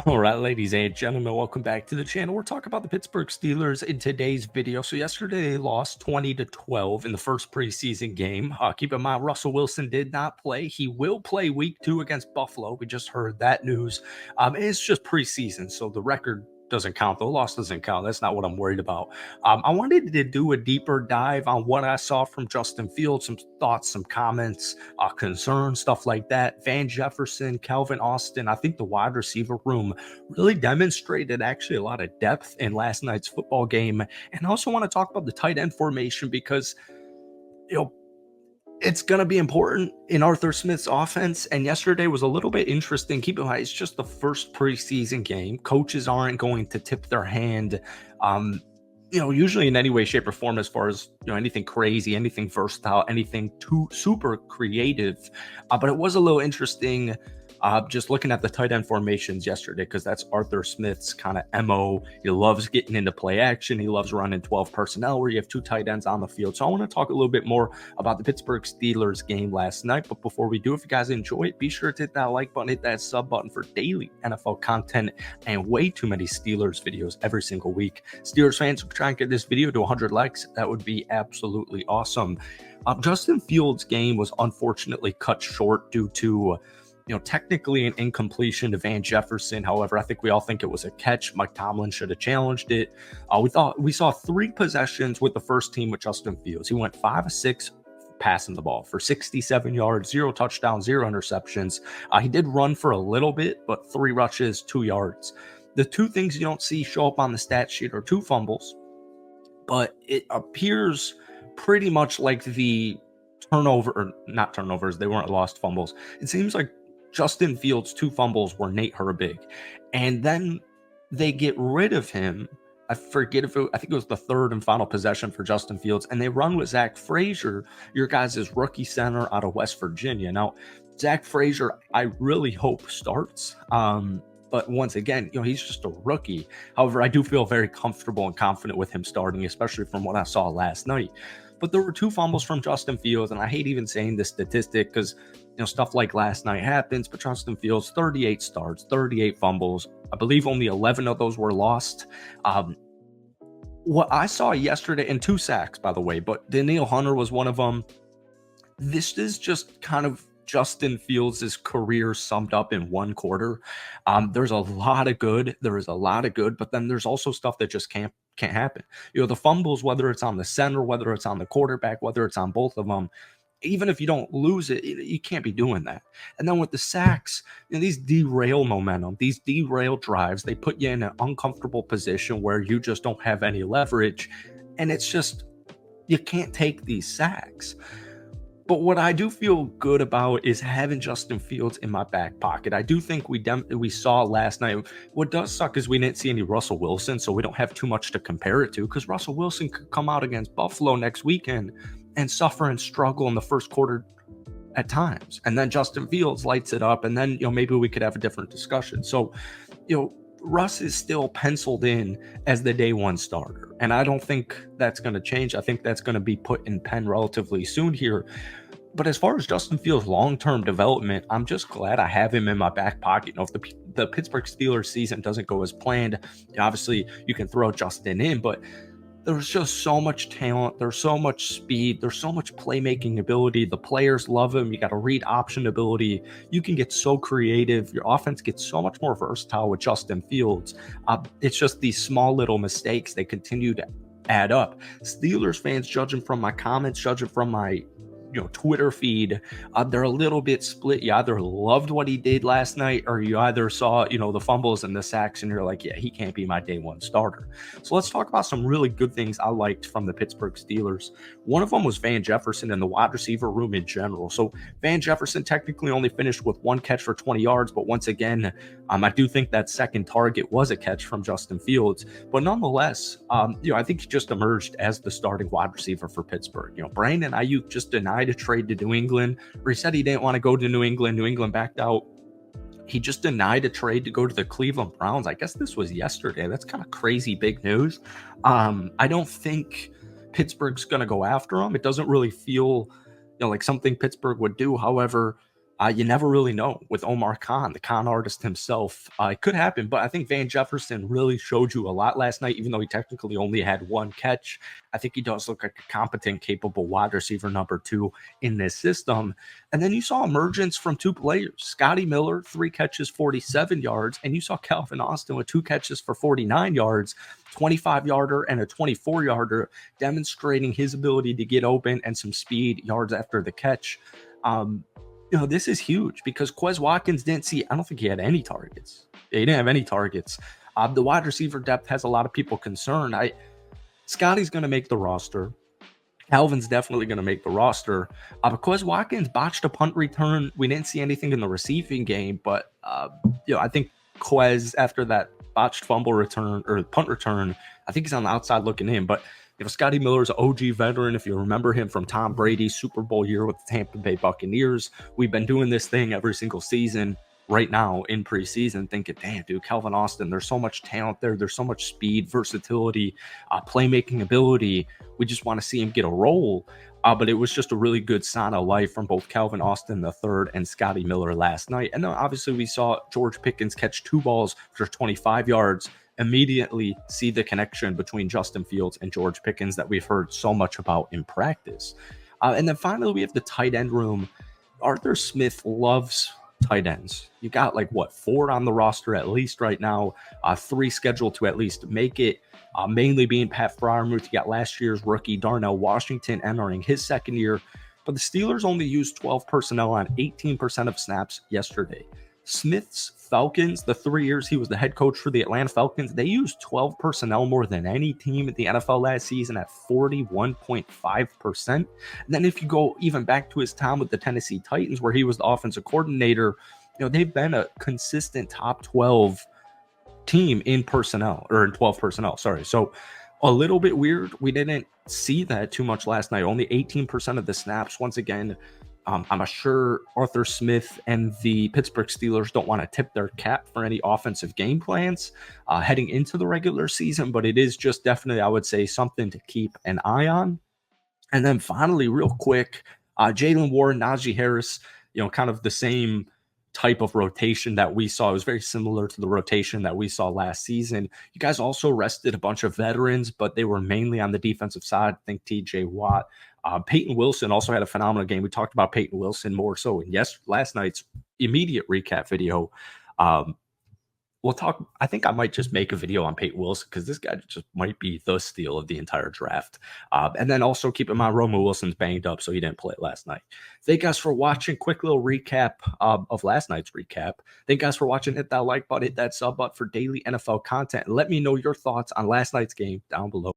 All right, ladies and gentlemen, welcome back to the channel. We're talking about the Pittsburgh Steelers in today's video. So yesterday they lost 20-12 in the first preseason game. Keep in mind, Russell Wilson did not play. He will play week 2 against Buffalo. We just heard that news. It's just preseason, so the record doesn't count. The loss doesn't count. That's not what I'm worried about. I wanted to do a deeper dive on what I saw from Justin Fields, some thoughts, some comments, concerns, stuff like that. Van Jefferson, Calvin Austin. I think the wide receiver room really demonstrated actually a lot of depth in last night's football game. And I also want to talk about the tight end formation because, you know, it's going to be important in Arthur Smith's offense. And yesterday was a little bit interesting. Keep in mind, it's just the first preseason game. Coaches aren't going to tip their hand, usually in any way, shape, or form as far as, anything crazy, anything versatile, anything too super creative. But it was a little interesting just looking at the tight end formations yesterday, because that's Arthur Smith's kind of MO. He loves getting into play action. He loves running 12 personnel where you have 2 tight ends on the field. So I want to talk a little bit more about the Pittsburgh Steelers game last night. But before we do, if you guys enjoy it, be sure to hit that like button, hit that sub button for daily NFL content and way too many Steelers videos every single week. Steelers fans, try and get this video to 100 likes. That would be absolutely awesome. Justin Fields' game was unfortunately cut short due to technically an incompletion to Van Jefferson. However, I think we all think it was a catch. Mike Tomlin should have challenged it. We saw 3 possessions with the first team with Justin Fields. He went 5 of 6 passing the ball for 67 yards, 0 touchdowns, 0 interceptions. He did run for a little bit, but 3 rushes, 2 yards. The 2 things you don't see show up on the stat sheet are 2 fumbles, but it appears pretty much like the not turnovers, they weren't lost fumbles. It seems like Justin Fields' 2 fumbles were Nate Herbig, and then they get rid of him. I think it was the 3rd and final possession for Justin Fields, and they run with Zach Frazier, your guys' rookie center out of West Virginia. Now, Zach Frazier, I really hope starts. But once again, he's just a rookie. However, I do feel very comfortable and confident with him starting, especially from what I saw last night. But there were 2 fumbles from Justin Fields, and I hate even saying this statistic because, stuff like last night happens, but Justin Fields, 38 starts, 38 fumbles. I believe only 11 of those were lost. What I saw yesterday, and 2 sacks, by the way, but Danielle Hunter was one of them. This is just kind of Justin Fields' career summed up in 1 quarter. There's a lot of good. There is a lot of good, but then there's also stuff that just can't happen. The fumbles, whether it's on the center, whether it's on the quarterback, whether it's on both of them, even if you don't lose it, you can't be doing that. And then with the sacks, these derail momentum, these derail drives, they put you in an uncomfortable position where you just don't have any leverage. And it's just, you can't take these sacks. But what I do feel good about is having Justin Fields in my back pocket. I do think we saw last night. What does suck is we didn't see any Russell Wilson, so we don't have too much to compare it to, because Russell Wilson could come out against Buffalo next weekend and suffer and struggle in the first quarter at times. And then Justin Fields lights it up, and then maybe we could have a different discussion. So, Russ is still penciled in as the day 1 starter, and I don't think that's going to change. I think that's going to be put in pen relatively soon here. But as far as Justin Fields' long-term development, I'm just glad I have him in my back pocket. If the Pittsburgh Steelers season doesn't go as planned, obviously you can throw Justin in, but there's just so much talent. There's so much speed. There's so much playmaking ability. The players love him. You got a read option ability. You can get so creative. Your offense gets so much more versatile with Justin Fields. It's just these small little mistakes, they continue to add up. Steelers fans, judging from my comments, judging from my Twitter feed, they're a little bit split. You either loved what he did last night, or you either saw, the fumbles and the sacks, and you're like, yeah, he can't be my day 1 starter. So let's talk about some really good things I liked from the Pittsburgh Steelers. One of them was Van Jefferson and the wide receiver room in general. So Van Jefferson technically only finished with 1 catch for 20 yards, but once again, I do think that second target was a catch from Justin Fields. But nonetheless, I think he just emerged as the starting wide receiver for Pittsburgh. Brandon Ayuk just denied a trade to New England, or he said he didn't want to go to New England. New England backed out. He just denied a trade to go to the Cleveland Browns. I guess this was yesterday. That's kind of crazy big news. I don't think Pittsburgh's going to go after him. It doesn't really feel like something Pittsburgh would do. However, You never really know with Omar Khan, the con artist himself. It could happen, but I think Van Jefferson really showed you a lot last night, even though he technically only had one catch. I think he does look like a competent, capable wide receiver number two in this system. And then you saw emergence from two players, Scotty Miller, 3 catches, 47 yards, and you saw Calvin Austin with 2 catches for 49 yards, 25-yarder and a 24-yarder, demonstrating his ability to get open and some speed yards after the catch. Um, this is huge because Quez Watkins didn't see, I don't think he had any targets. He didn't have any targets. The wide receiver depth has a lot of people concerned. Scotty's going to make the roster. Calvin's definitely going to make the roster. But Quez Watkins botched a punt return. We didn't see anything in the receiving game, but I think Quez, after that botched fumble return or punt return, I think he's on the outside looking in. But Scotty Miller's an OG veteran. If you remember him from Tom Brady's Super Bowl year with the Tampa Bay Buccaneers, we've been doing this thing every single season right now in preseason, thinking, damn, dude, Calvin Austin, there's so much talent there. There's so much speed, versatility, playmaking ability. We just want to see him get a role. But it was just a really good sign of life from both Calvin Austin III and Scotty Miller last night. And then obviously we saw George Pickens catch 2 balls for 25 yards, immediately see the connection between Justin Fields and George Pickens that we've heard so much about in practice. And then finally, we have the tight end room. Arthur Smith loves tight ends. You got 4 on the roster at least right now, 3 scheduled to at least make it, mainly being Pat Freiermuth. You got last year's rookie Darnell Washington entering his second year, but the Steelers only used 12 personnel on 18% of snaps yesterday. Smith's Falcons, the 3 years he was the head coach for the Atlanta Falcons, they used 12 personnel more than any team in the NFL last season at 41.5%. And then if you go even back to his time with the Tennessee Titans, where he was the offensive coordinator, they've been a consistent top 12 team in personnel, or in 12 personnel, sorry. So a little bit weird. We didn't see that too much last night. Only 18% of the snaps. Once again, I'm sure Arthur Smith and the Pittsburgh Steelers don't want to tip their cap for any offensive game plans heading into the regular season, but it is just definitely, I would say, something to keep an eye on. And then finally, real quick, Jalen Warren, Najee Harris, kind of the same type of rotation that we saw. It was very similar to the rotation that we saw last season. You guys also rested a bunch of veterans, but they were mainly on the defensive side. I think TJ Watt. Peyton Wilson also had a phenomenal game. We talked about Peyton Wilson more so in last night's immediate recap video. We'll talk. I think I might just make a video on Peyton Wilson because this guy just might be the steal of the entire draft. And then also keep in mind, Romo Wilson's banged up, so he didn't play last night. Thank you guys for watching. Quick little recap of last night's recap. Thank you guys for watching. Hit that like button, hit that sub button for daily NFL content. And let me know your thoughts on last night's game down below.